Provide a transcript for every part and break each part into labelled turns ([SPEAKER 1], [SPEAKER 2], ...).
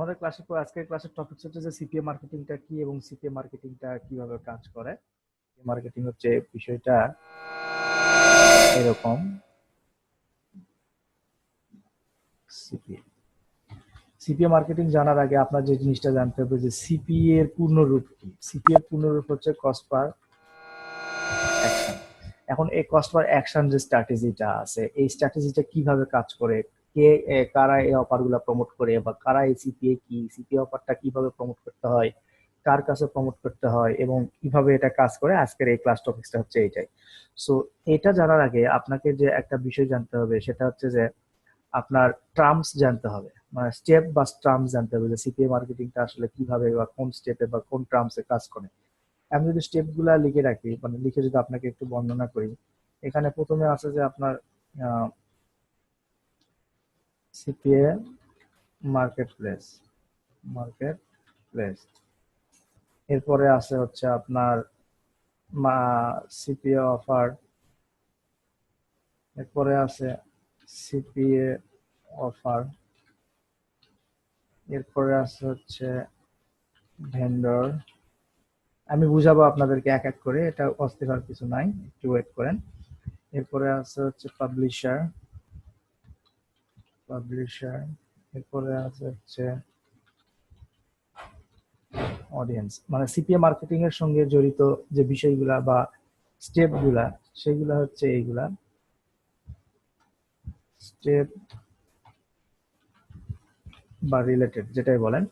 [SPEAKER 1] আমাদের আজকের ক্লাসের টপিক হচ্ছে যে সিপিএ মার্কেটিংটা কি এবং সিপিএ মার্কেটিংটা কিভাবে কাজ করে। মার্কেটিং হচ্ছে বিষয়টা এরকম। সিপিএ মার্কেটিং জানার আগে আপনার যে জিনিসটা জানতে হবে যে সিপিএ এর পূর্ণরূপ কি। সিপিএ এর পূর্ণরূপ হচ্ছে কস্ট পার অ্যাকশন। এখন এই কস্ট পার অ্যাকশন যে স্ট্র্যাটেজিটা আছে, এই স্ট্র্যাটেজিটা কিভাবে কাজ করে, কারা এই অফারগুলো প্রমোট করে বা কারা এই সিপিএ কি, সিপিএ অফারটা কিভাবে প্রমোট করতে হয়, কার কাছে প্রমোট করতে হয় এবং কিভাবে এটা কাজ করে, আজকের এই ক্লাস টপিকসটা হচ্ছে এইটাই। সো এটা জানার আগে আপনাকে যে একটা বিষয় জানতে হবে সেটা হচ্ছে যে আপনার টার্মস জানতে হবে, মানে স্টেপ বা টার্মস জানতে হবে যে সিপিএ মার্কেটিংটা আসলে কিভাবে বা কোন স্টেপে বা কোন টার্মসে কাজ করে। আমি যদি স্টেপ গুলা লিখে রাখি, মানে লিখে যদি আপনাকে একটু বর্ণনা করি, এখানে প্রথমে আছে যে আপনার সিপিএ মার্কেট প্লেস, এরপরে আছে হচ্ছে আপনার সিপিএ অফার, এরপরে আছে সিপিএ অফার, এরপরে আছে হচ্ছে ভেন্ডর। আমি বুঝাবো আপনাদেরকে এক এক করে, এটা অস্থির হওয়ার কিছু নাই, একটু ওয়েট করেন। এরপরে আছে হচ্ছে পাবলিশার, এরপরে আছে হচ্ছে অডিয়েন্স। মানে সিপিএ মার্কেটিং এর সঙ্গে জড়িত যে বিষয়গুলা বা স্টেপ গুলা, সেগুলা হচ্ছে এইগুলা স্টেপ বা রিলেটেড যেটাই বলেন।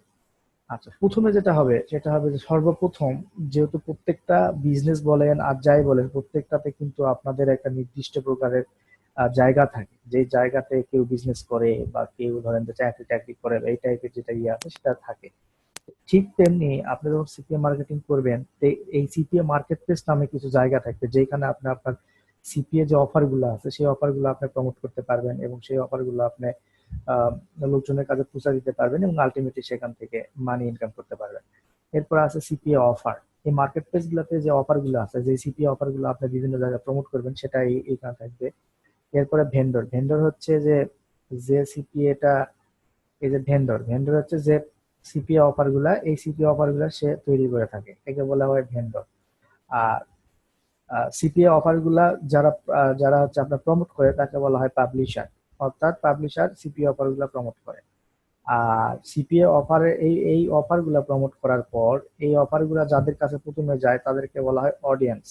[SPEAKER 1] আচ্ছা, প্রথমে যেটা হবে সেটা হবে যে সর্বপ্রথম, যেহেতু প্রত্যেকটা বিজনেস বলেন আর যাই বলেন, প্রত্যেকটাতে কিন্তু আপনাদের একটা নির্দিষ্ট প্রকারের জায়গা থাকে, যে জায়গাতে কেউ বিজনেস করে বা কেউ ধরেন যে চাকরি টাকরি করে, এই টাইপের যেটা ইয়ে আছে সেটা থাকে। ঠিক তেমনি আপনি যখন সিপিএ মার্কেটিং করবেন, এই সিপিএ মার্কেট প্লেস নামে কিছু জায়গা থাকবে যেখানে আপনি আপনার সিপিএ যে অফার গুলো আছে সেই অফার গুলো আপনি প্রমোট করতে পারবেন এবং সেই অফার গুলো আপনি লোকজনের কাছে পৌঁছে দিতে পারবেন এবং আলটিমেটলি সেখান থেকে মানি ইনকাম করতে পারবেন। এরপর আছে সিপিএ অফার। এই মার্কেট প্লেস গুলোতে যে অফার গুলো আছে, যে সিপিএ অফার গুলো আপনি বিভিন্ন জায়গায় প্রমোট করবেন, সেটা এইখানে থাকবে। এরপরে ভেন্ডর হচ্ছে যে যে সিপিএটা, এই যে ভেন্ডর হচ্ছে যে সিপিএ অফার গুলা, এই সিপিএ অফার গুলা সে তৈরি করে থাকে, একে বলা হয় ভেন্ডর। আর সিপিএ অফার গুলা যারা যারা হচ্ছে আপনার প্রমোট করে তাকে বলা হয় পাবলিশার, অর্থাৎ পাবলিশার সিপিএ অফার গুলা প্রমোট করে। আর সিপিএ অফারে এই এই অফার গুলা প্রমোট করার পর এই অফার গুলা যাদের কাছে প্রথমে যায় তাদেরকে বলা হয় অডিয়েন্স।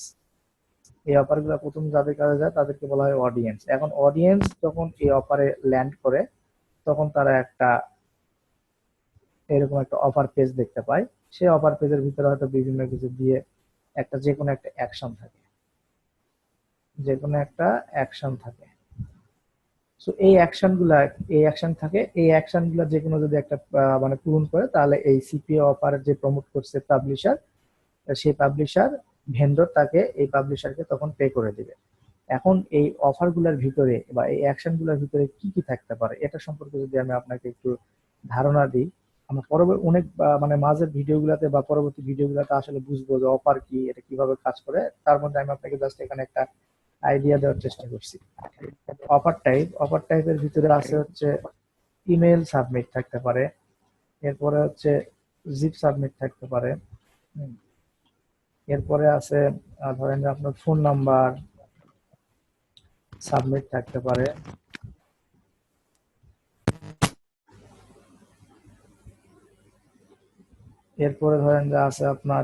[SPEAKER 1] এই অফার গুলা প্রথম যাদের কাছে যায় তাদেরকে বলা হয় অডিয়েন্স। এখন অডিয়েন্স যখন এই অফারে ল্যান্ড করে, তখন তারা একটা এরকম একটা অফার পেজ দেখতে পায়। সেই অফার পেজের ভিতরে হয়তো বিভিন্ন কিছু দিয়ে একটা যে কোনো একটা অ্যাকশন থাকে, যে কোনো একটা অ্যাকশন থাকে। সো এই অ্যাকশন থাকে, এই অ্যাকশন গুলা যে কোনো যদি একটা মানে পূরণ করে, তাহলে এই সিপিএ অফার যে প্রমোট করছে পাবলিশার, সেই পাবলিশার ভেন্ডর তাকে এই পাবলিশারকে তখন পে করে দিবে। এখন এই অফার গুলার ভিতরে বা এই অ্যাকশন গুলার ভিতরে কি কি থাকতে পারে এটা সম্পর্কে যদি আমি আপনাকে একটু ধারণা দিই, আমরা পরবর্তী অনেক মানে মাঝের ভিডিওগুলোতে বা পরবর্তী ভিডিওগুলোতে আসলে বুঝবো যে অফার কি, এটা কিভাবে কাজ করে। তার মধ্যে আমি আপনাকে জাস্ট এখানে একটা আইডিয়া দেওয়ার চেষ্টা করছি। অফার টাইপের ভিতরে আছে হচ্ছে ইমেল সাবমিট থাকতে পারে, এরপরে হচ্ছে জিপ সাবমিট থাকতে পারে, এরপরে আছে ধরেন যে আপনার ফোন নাম্বার সাবমিট থাকতে পারে, এরপরে ধরেন যে আছে আপনার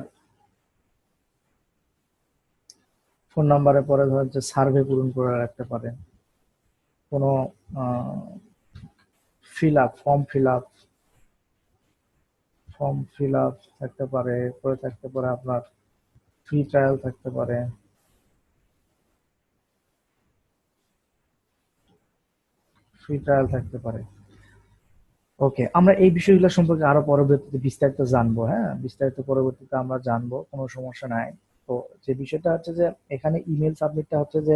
[SPEAKER 1] ফোন নাম্বারের পরে ধরেন যে সার্ভে পূরণ করে রাখতে পারে, কোনো ফর্ম ফিল আপ থাকতে পারে, এরপরে থাকতে পারে আপনার ফ্রি ট্রায়াল থাকতে পারে, ওকে। আমরা এই বিষয়গুলো সম্পর্কে আরো পরবর্তীতে বিস্তারিত জানবো, হ্যাঁ, বিস্তারিত পরবর্তীতে আমরা জানবো, কোনো সমস্যা নাই। তো যে বিষয়টা হচ্ছে যে এখানে ইমেল সাবমিটটা হচ্ছে যে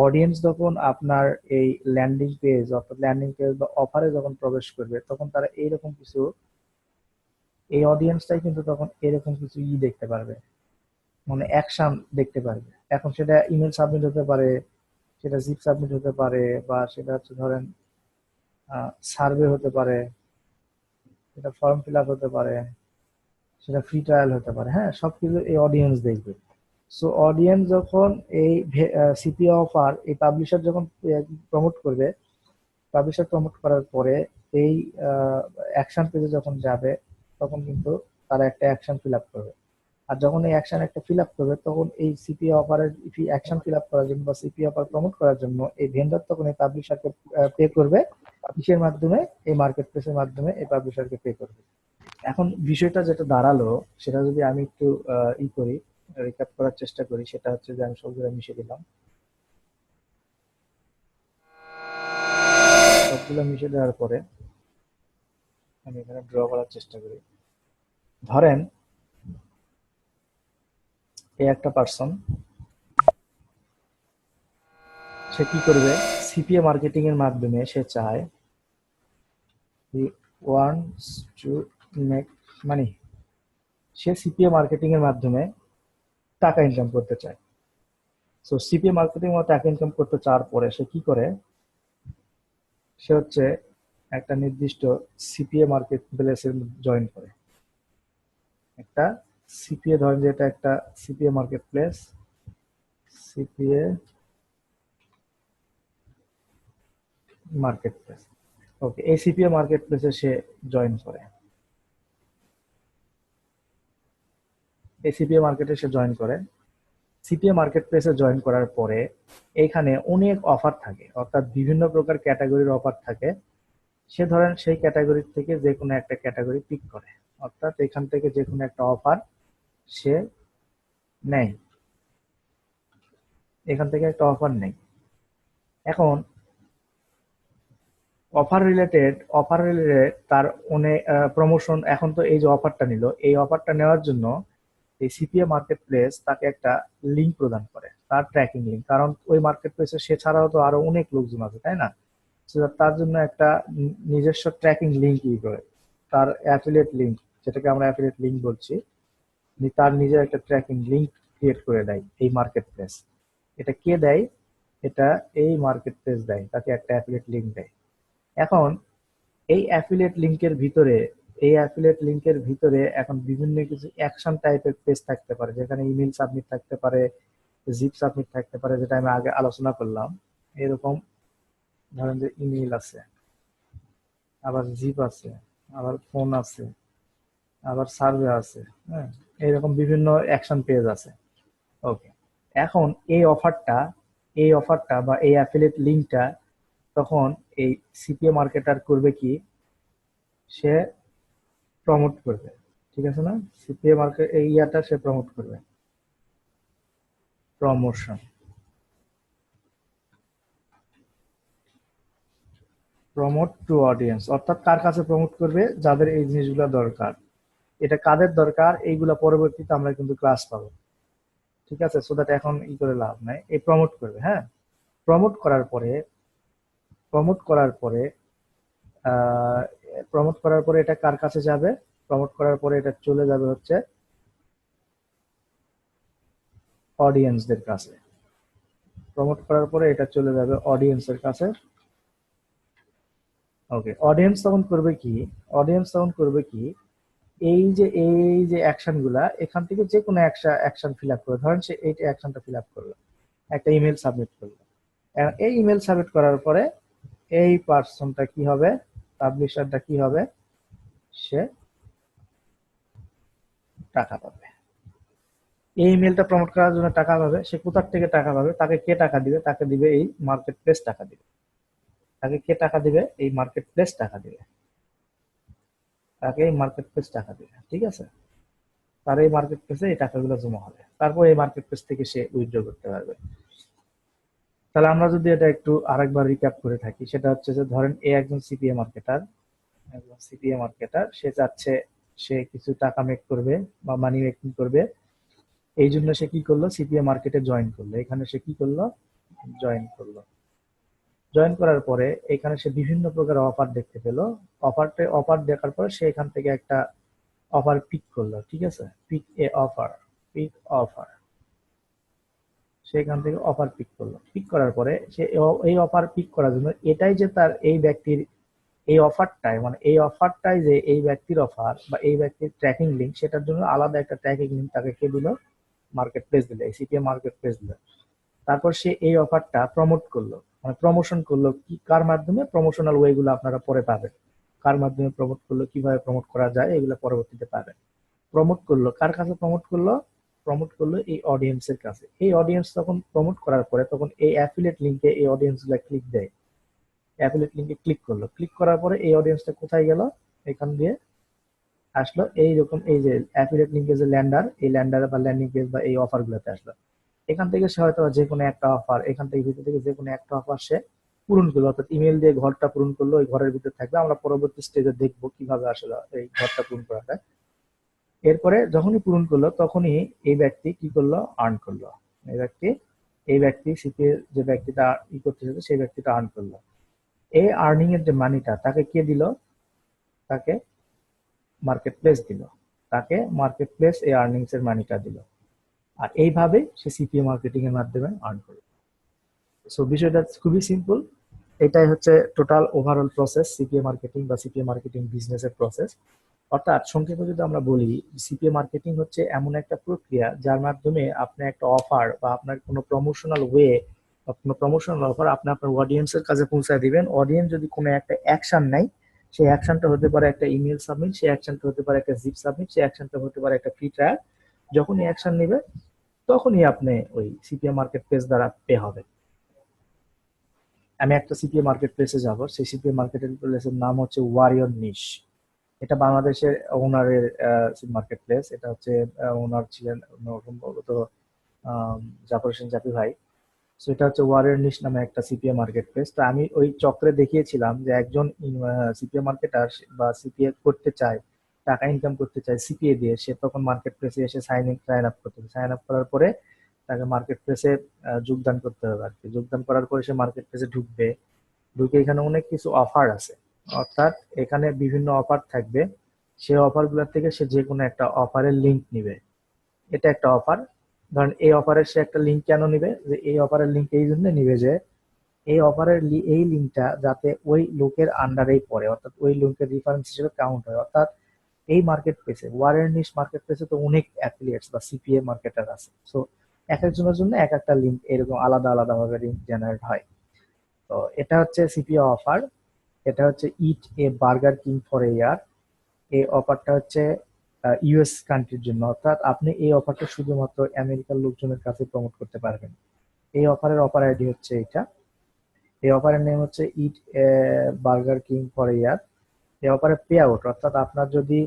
[SPEAKER 1] অডিয়েন্স যখন আপনার এই ল্যান্ডিং পেজ, অর্থাৎ ল্যান্ডিং পেজ বা অফারে যখন প্রবেশ করবে, তখন তারা এইরকম কিছু, এই অডিয়েন্সটাই কিন্তু তখন এরকম কিছু দেখতে পারবে, মানে অ্যাকশন দেখতে পারবে। এখন সেটা ইমেল সাবমিট হতে পারে, সেটা জিপ সাবমিট হতে পারে, বা সেটা হচ্ছে ধরেন সার্ভে হতে পারে, সেটা ফর্ম ফিল আপ হতে পারে, সেটা ফ্রি ট্রায়াল হতে পারে, হ্যাঁ, সবকিছু এই অডিয়েন্স দেখবে। সো অডিয়েন্স যখন এই সিপিএ অফার এই পাবলিশার যখন প্রমোট করবে, পাবলিশার প্রমোট করার পরে এই অ্যাকশন পেজে যখন যাবে, তখন কিন্তু তারা একটা অ্যাকশন ফিল আপ করবে। আর যখন এই অ্যাকশন একটা ফিল আপ করবে, তখন এই সিপিএ অফারের অ্যাকশন ফিল আপ করার জন্য বা সিপিএ অফার প্রমোট করার জন্য এই ভেন্ডর তখন এই পাবলিশারকে পে করবে। কিসের মাধ্যমে? এই মার্কেট প্লেসের মাধ্যমে এই পাবলিশারকে পে করবে। এখন বিষয়টা যেটা দাঁড়ালো, সেটা যদি আমি একটু করি, রিক্যাপ করার চেষ্টা করি, সেটা হচ্ছে যে আমি সবগুলো মিশিয়ে দিলাম। সবগুলো মিশিয়ে দেওয়ার পরে আমি এখানে ড্র করার চেষ্টা করি। ধরেন এই একটা পার্সন, সে কি করবে? সিপিএ মার্কেটিং এর মাধ্যমে সে চায়, he wants to make money, say CPA marketing এর মাধ্যমে টাকা ইনকাম করতে চায়। সো সিপিএ মার্কেটিং এর টাকা ইনকাম করতে চাওয়ার পরে সে কি করে? সে হচ্ছে একটা নির্দিষ্ট সিপিএ মার্কেট প্লেসে জয়েন করে। একটা সিপিএ, ধরেন যে এটা একটা CPA marketplace, CPA marketplace. Okay, এই সিপিএ মার্কেট প্লেসে সে জয়েন করে, এই সিপিএ মার্কেটে সে জয়েন করে। সিপিএ মার্কেট প্লেসে জয়েন করার পরে এইখানে অনেক অফার থাকে, অর্থাৎ বিভিন্ন প্রকার ক্যাটাগরির অফার থাকে। সে ধরেন সেই ক্যাটাগরি থেকে যে কোনো একটা ক্যাটাগরি পিক করে, অর্থাৎ এখান থেকে যে কোনো একটা অফার সে নেয়, এখান থেকে একটা অফার নেই। এখন অফার রিলেটেড তার অনেক প্রমোশন। এখন তো এই যে অফারটা নিল, এই অফারটা নেওয়ার জন্য এই সিপিএ মার্কেট প্লেস তাকে একটা লিঙ্ক প্রদান করে, তার ট্র্যাকিং লিঙ্ক। কারণ ওই মার্কেট প্লেসে সে ছাড়াও তো আরো অনেক লোকজন আছে, তাই না? So, তার জন্য একটা নিজস্ব ট্র্যাকিং লিঙ্ক করে, তার অ্যাফিলিয়েট লিঙ্ক, যেটাকে আমরা অ্যাফিলিয়েট লিঙ্ক বলছি, তার নিজের একটা ট্র্যাকিং লিঙ্ক ক্রিয়েট করে দেয় এই মার্কেট প্লেস। এটা কে দেয়? এটা এই মার্কেট প্লেস দেয়, তাকে একটা অ্যাফিলিয়েট লিঙ্ক দেয়। এখন এই অ্যাফিলিয়েট লিংকের ভিতরে, এই অ্যাফিলিয়েট লিংকের ভিতরে এখন বিভিন্ন কিছু অ্যাকশন টাইপের পেজ থাকতে পারে, যেখানে ইমেল সাবমিট থাকতে পারে, জিপ সাবমিট থাকতে পারে, যেটা আমি আগে আলোচনা করলাম। এরকম ধরেন যে ইমেল আছে, আবার জিপ আছে, আবার ফোন আছে, আবার সার্ভে আছে, হ্যাঁ, এরকম বিভিন্ন অ্যাকশন পেজ আছে। ওকে, এখন এই অফারটা বা এই অ্যাফিলিয়েট লিংকটা তখন এই সিপিএ মার্কেটার করবে কি? সে প্রমোট করবে, ঠিক আছে না? সিপিএ মার্কেট এই ইয়াটা সে প্রমোট করবে, প্রমোশন, প্রমোট টু অডিয়েন্স, অর্থাৎ কার কাছে প্রমোট করবে? যাদের এই জিনিসগুলো দরকার। এটা কাদের দরকার? এইগুলা পরবর্তীতে আমরা কিন্তু ক্লাস পাবো, ঠিক আছে? সো দ্যাট এখন করে লাভ নাই, এই প্রমোট করবে, হ্যাঁ। প্রমোট করার পরে প্রমোট করার পরে আহ প্রমোট করার পরে এটা কার কাছে যাবে? প্রমোট করার পরে এটা চলে যাবে হচ্ছে অডিয়েন্সদের কাছে। প্রমোট করার পরে এটা চলে যাবে অডিয়েন্সের কাছে। ওকে, অডিয়েন্স তখন করবে কি? এই যে অ্যাকশন গুলা, এখান থেকে যে কোনো অ্যাকশন ফিল আপ করবে। ধরেন সে এই অ্যাকশনটা ফিল আপ করলো, একটা ইমেল সাবমিট করলো। এই ইমেল সাবমিট করার পরে এই পার্সনটা কি হবে? পাবলিশারটা কি হবে? সে টাকা পাবে। এই ইমেলটা প্রমোট করার জন্য টাকা পাবে। সে কোথার থেকে টাকা পাবে? তাকে কে টাকা দিবে? তাকে দিবে এই মার্কেট প্লেস টাকা দিবে। তাকে কে টাকা দিবে? এই মার্কেট প্লেস টাকা দিবে। তাকে এই মার্কেট প্লেস টাকা দিবে, ঠিক আছে? তার এই মার্কেট প্লেসে এই টাকাগুলো জমা হবে, তারপর এই মার্কেট প্লেস থেকে সে উইথড্র করতে পারবে। তাহলে আমরা যদি এটা একটু আরেকবার রিক্যাপ করে থাকি, সেটা হচ্ছে যে ধরেন এ একজন সিপিএ মার্কেটার, সে চাচ্ছে সে কিছু টাকা মেক করবে বা মানি মেকিং করবে। এই জন্য সে কি করলো? সিপিএ মার্কেটে জয়েন করলো। এখানে সে কি করলো? জয়েন করলো। জয়েন করার পরে এখানে সে বিভিন্ন প্রকার অফার দেখতে পেলো। অফার দেখার পরে সে এখান থেকে একটা অফার পিক করলো, ঠিক আছে? পিক অফার, সেখান থেকে অফার পিক করলো। পিক করার পরে সে এই অফার পিক করার জন্য, এটাই যে তার এই ব্যক্তির এই অফারটাই যে এই ব্যক্তির অফার বা এই ব্যক্তির ট্র্যাকিং লিঙ্ক, সেটার জন্য আলাদা একটা ট্র্যাকিং লিঙ্ক তাকে কে দিল, মার্কেট প্লেস দিল, এই সিপিএ মার্কেট প্লেস দিল। তারপর সে এই অফারটা প্রমোট করলো, মানে প্রমোশন করলো, কি কার মাধ্যমে, প্রমোশনাল ওয়ে গুলো আপনারা পরে পাবেন, কার মাধ্যমে প্রমোট করলো, কিভাবে প্রমোট করা যায়, এগুলো পরবর্তীতে পাবেন। প্রমোট করলো কার কাছে, প্রমোট করলো, প্রমোট করলো এই অডিয়েন্সের কাছে। এই অডিয়েন্স তখন প্রমোট করার পরে তখন এই অ্যাফিলিয়েট লিঙ্কে এই অডিয়েন্স গুলা ক্লিক দেয়, অ্যাফিলিয়েট লিঙ্কে ক্লিক করলো, ক্লিক করার পরে এই অডিয়েন্সটা কোথায় গেল, এখান দিয়ে আসলো এইরকম, এই যে অ্যাফিলিয়েট লিঙ্কের যে ল্যান্ডার, এই ল্যান্ডার বা ল্যান্ডিং পেজ বা এই অফার গুলোতে আসলো। এখান থেকে সে হয়তো যে কোনো একটা অফার, এখান থেকে ভিতর থেকে যে কোনো একটা অফার সে পূরণ করলো, অর্থাৎ ইমেল দিয়ে ঘরটা পূরণ করলো, ওই ঘরের ভিতর থাকবে। আমরা পরবর্তী স্টেজে দেখবো কিভাবে আসলে এই ঘরটা পূরণ করা যায়। এরপরে যখনই পূরণ করলো তখনই এই ব্যক্তি কি করলো, আর্ন করলো। এই ব্যক্তি এই ব্যক্তি সিপিএ যে ব্যক্তিটা করতে চাইছে সেই ব্যক্তিটা আর্ন করলো। এই আর্নিং এর যে মানিটা তাকে কে দিল, তাকে মার্কেট প্লেস দিল, তাকে মার্কেট প্লেস এই আর্নিংস এর মানিটা দিল। আর এইভাবে সে সিপিএ মার্কেটিং এর মাধ্যমে আর্ন করবে। সো বিষয়টা খুবই সিম্পল। এটাই হচ্ছে total overall process CPA marketing বা সিপিএ মার্কেটিং বিজনেসের প্রসেস। অর্থাৎ সংক্ষেপে যদি আমরা বলি, সিপিএ মার্কেটিং হচ্ছে এমন একটা প্রক্রিয়া যার মাধ্যমে আপনি একটা অফার বা আপনার কোনো প্রমোশনাল ওয়ে বা কোনো প্রমোশনাল অফার আপনি আপনার অডিয়েন্সের কাছে পৌঁছায় দিবেন। অডিয়েন্স যদি কোনো একটা অ্যাকশন নেয়, সেই অ্যাকশনটা হতে পারে একটা ইমেল সাবমিট, সেই অ্যাকশনটা হতে পারে একটা জিপ সাবমিট, সেই অ্যাকশনটা হতে পারে একটা ফ্রি ট্রায়াল। যখনই অ্যাকশন নেবে তখনই আপনি ওই সিপিএ মার্কেট প্লেস দ্বারা পে হবে। আমি একটা সিপিএ মার্কেট প্লেসে যাব, সেই সিপিএ মার্কেট প্লেসের নাম হচ্ছে ওয়ারিয়র নিশ। এটা বাংলাদেশের ওনারের মার্কেট প্লেস। এটা হচ্ছে ওনার ছিলেন সম্ভবত জাফর হোসেন জাফি ভাই। তো এটা হচ্ছে ওয়ারিয়র নিশ নামে একটা সিপিএ মার্কেট প্লেস। তো আমি ওই চক্রে দেখিয়েছিলাম যে একজন সিপিএ মার্কেটার বা সিপিএ করতে চায়, টাকা ইনকাম করতে চায় সিপিএ দিয়ে, সে তখন মার্কেট প্লেসে এসে সাইন আপ করতে হবে। সাইন আপ করার পরে তাকে মার্কেট প্লেসে যোগদান করতে হবে আর কি। যোগদান করার পরে সে মার্কেট প্লেসে ঢুকবে, ঢুকে এখানে অনেক কিছু অফার আছে, অর্থাৎ এখানে বিভিন্ন অফার থাকবে। সেই অফার গুলোর থেকে সে যে কোনো একটা অফারের লিঙ্ক নিবে। এটা একটা অফার, ধরেন এই অফারের সে একটা লিঙ্ক কেন নিবে, যে এই অফারের লিঙ্ক এই জন্য নিবে যে এই অফারের এই লিঙ্কটা যাতে ওই লোকের আন্ডারেই পড়ে, অর্থাৎ ওই লোকের রেফারেন্স হিসেবে কাউন্ট হয়। অর্থাৎ এই মার্কেট প্লেসে, ওয়ারেনিশ মার্কেট প্লেসে তো অনেক অ্যাফিলিয়েটস বা সিপিএ মার্কেটার আছে। সো এক একজনের জন্য এক একটা লিঙ্ক এরকম আলাদা আলাদা ভাবে লিঙ্ক জেনারেট হয়। তো এটা হচ্ছে সিপিএ অফার। এটা হচ্ছে ইট এ বার্গার কিং ফর এ ইয়ার। এই অফারটা হচ্ছে ইউএস কান্ট্রির জন্য, অর্থাৎ আপনি এই অফারটা শুধুমাত্র আমেরিকার লোকজনের কাছে প্রমোট করতে পারবেন। এই অফারের অফার আইডি হচ্ছে এটা। এই অফারের নেম হচ্ছে ইট এ বার্গার কিং ফর এ ইয়ার। এই অফারের পে আউট, অর্থাৎ আপনার যদি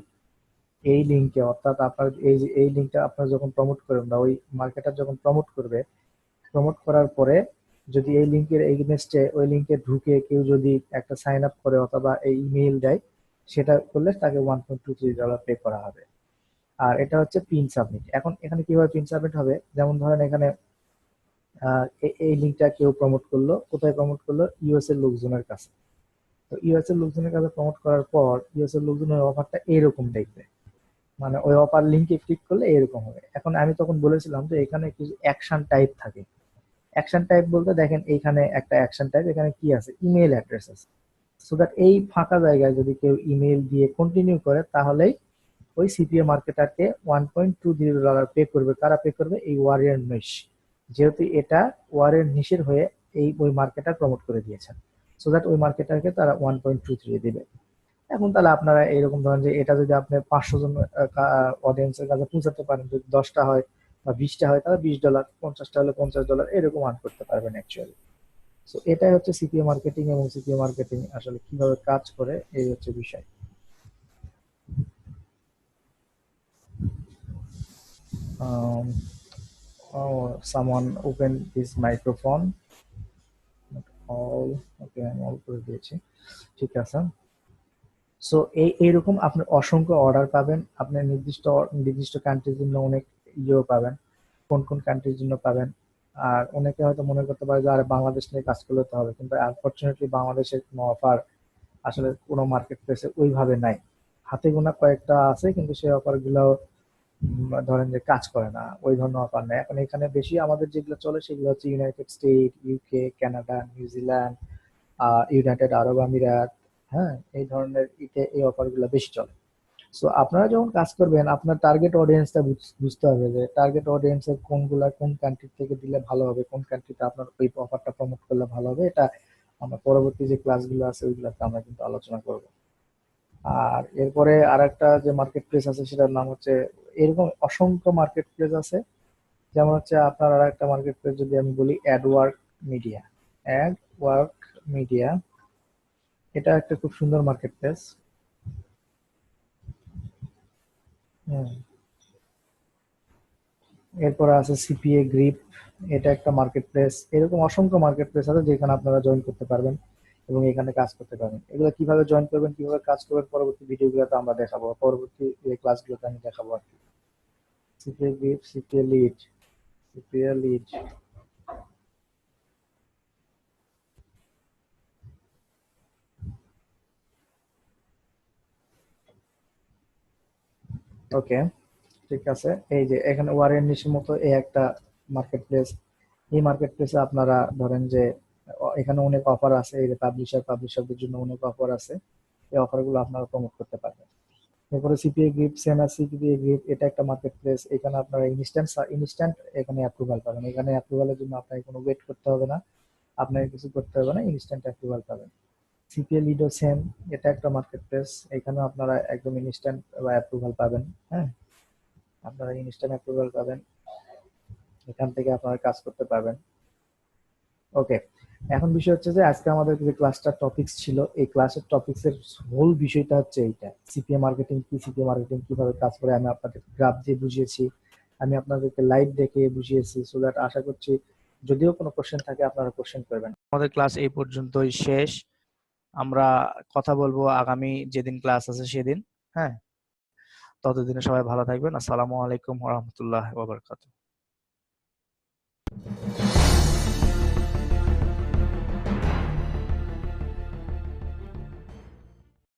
[SPEAKER 1] এই লিঙ্কে, অর্থাৎ আপনার এই যে এই লিঙ্কটা আপনার যখন প্রমোট করবেন বা ওই মার্কেটার যখন প্রমোট করবে, প্রমোট করার পরে যদি এই লিঙ্কের এগেনস্টে ওই লিঙ্কে ঢুকে কেউ যদি একটা সাইন আপ করে অথবা এই ইমেইল দেয়, সেটা করলে তাকে $1.23 পে করা হবে। আর এটা হচ্ছে পিন সাবমিট। এখন এখানে কিভাবে পিন সাবমিট হবে, যেমন ধরেন এখানে এই লিঙ্কটা কেউ প্রমোট করলো, কোথায় প্রমোট করলো, ইউএস এর লোকজনের কাছে। তো ইউএস এর লোকজনের কাছে প্রমোট করার পর ইউএস এর লোকজন ওই অফারটা এরকম দেখবে, মানে ওই অফার লিঙ্কে ক্লিক করলে এরকম হবে। এখন আমি তখন বলেছিলাম যে এখানে কিছু অ্যাকশন টাইপ থাকে। অ্যাকশন টাইপ বলতে দেখেন এইখানে একটা অ্যাকশন টাইপ, এখানে কি আছে, ইমেল অ্যাড্রেস আছে। সো দ্যাট এই ফাঁকা জায়গায় যদি কেউ ইমেল দিয়ে কন্টিনিউ করে তাহলেই ওই সিপিএ মার্কেটারকে $1.20 পে করবে। কারা পে করবে, এই ওয়ারিয়র নিশ, যেহেতু এটা ওয়ারিয়র নিশের হয়ে এই ওই মার্কেটার প্রমোট করে দিয়েছেন। সো দ্যাট ওই মার্কেটারকে তারা 1.23 দিবে। এখন তাহলে আপনারা এরকম ধরেন যে এটা যদি আপনি 500 জন অডিয়েন্সের কাছে পৌঁছাতে পারেন, যদি 10টা হয় বা 20টা হয় তাহলে $20, 50টা হলে $50, এরকম আর্ন করতে পারবেন অ্যাকচুয়ালি। সো এটাই হচ্ছে সিপিএ মার্কেটিং, এবং সিপিএ মার্কেটিং আসলে কিভাবে কাজ করে এই হচ্ছে বিষয়। um, oh, someone open his microphone. Not all. Okay, আমি অল করে দিয়েছি, ঠিক আছে। সো এইরকম আপনি অসংখ্য অর্ডার পাবেন। আপনি নির্দিষ্ট নির্দিষ্ট কান্ট্রির জন্য অনেক ইয়েও পাবেন, কোন কোন কান্ট্রির জন্য পাবেন। আর অনেকে হয়তো মনে করতে পারে যে আরে বাংলাদেশ নিয়ে কাজ করলে তো হবে, কিন্তু আনফরচুনেটলি বাংলাদেশের কোনো অফার আসলে কোনো মার্কেট প্লেসে ওইভাবে নাই। হাতে গোনা কয়েকটা আছে, কিন্তু সেই অফার গুলো ধরেন যে কাজ করে না, ওই ধরনের অফার নেই। এখন এখানে বেশি আমাদের যেগুলো চলে সেগুলো হচ্ছে united state, UK, Canada, New Zealand, united Arab আমিরাত, হ্যাঁ, এই ধরনের এই অফারগুলো বেশি চলে। সো আপনারা যখন কাজ করবেন আপনার টার্গেট অডিয়েন্সটা বুঝতে হবে যে টার্গেট অডিয়েন্সের কোনগুলা কোন কান্ট্রি থেকে দিলে ভালো হবে, কোন কান্ট্রিতে আপনার ওই অফারটা প্রমোট করলে ভালো হবে। এটা আমরা পরবর্তী যে ক্লাসগুলো আছে ওইগুলোতে আমরা কিন্তু আলোচনা করব। আর এরপরে আরেকটা যে মার্কেট প্লেস আছে সেটার নাম হচ্ছে, এরকম অসংখ্য মার্কেট প্লেস আছে। যেমন হচ্ছে আপনার আর একটা মার্কেট প্লেস যদি আমি বলি, অ্যাডওয়ার্ক মিডিয়া। অ্যাডওয়ার্ক মিডিয়া এটা একটা খুব সুন্দর মার্কেট প্লেস। এরপরে আছে সিপিএ গ্রিপ, এটা একটা মার্কেট প্লেস। এরকম অসংখ্য মার্কেট প্লেস আছে যেখানে আপনারা জয়েন করতে পারবেন এবং এখানে কাজ করতে পারবেন। এগুলো কিভাবে জয়েন করবেন, কিভাবে কাজ করবেন পরবর্তী ভিডিওগুলোতে আমরা দেখাবো, পরবর্তী ক্লাসগুলোতে আমি দেখাবো আর কি। CPA grip, CPA lead, CPA lead. Okay, ঠিক আছে। এই যে এখানে ওয়ারেন নিশের মতো এই একটা মার্কেট প্লেস। এই মার্কেট প্লেসে আপনারা ধরেন যে এখানে অনেক অফার আছে, এই যে পাবলিশারদের জন্য অনেক অফার আছে। এই অফারগুলো আপনারা প্রমোট করতে পারবেন। এরপরে CPA grip, same as CPA grip, এটা একটা মার্কেট প্লেস। এখানে আপনারা ইনস্ট্যান্ট এখানে অ্যাপ্রুভাল পাবেন। এখানে অ্যাপ্রুভালের জন্য আপনাকে কোনো ওয়েট করতে হবে না, আপনাকে কিছু করতে হবে না, ইনস্ট্যান্ট অ্যাপ্রুভাল পাবেন। সিপিএ লিডও সেম, এটা একটা মার্কেট প্লেস। এখানে আপনারা একদম ইনস্ট্যান্ট অ্যাপ্রুভাল পাবেন। হ্যাঁ, আপনারা ইনস্ট্যান্ট অ্যাপ্রুভাল পাবেন, এখান থেকে আপনারা কাজ করতে পারবেন। ওকে, এখন বিষয় হচ্ছে যে আজকে আমাদের যে ক্লাসটা টপিকস ছিল, এই ক্লাসের টপিকস এর হোল বিষয়টা হচ্ছে এইটা, সিপিএ মার্কেটিং কি, সিপিএ মার্কেটিং কিভাবে কাজ করে আমি আপনাদের গ্রাফ দিয়ে বুঝিয়েছি, আমি আপনাদেরকে লাইভ দেখে বুঝিয়েছি। সো দ্যাট আশা করছি যদিও কোনো কোশ্চেন থাকে আপনারা কোশ্চেন করবেন। আমাদের ক্লাস এই পর্যন্তই শেষ। আমরা কথা বলবো আগামী যেদিন ক্লাস আছে সেদিন। হ্যাঁ, ততদিনে সবাই ভালো থাকবেন। আসসালামু আলাইকুম ওয়া রাহমাতুল্লাহি ওয়া বারাকাতুহু।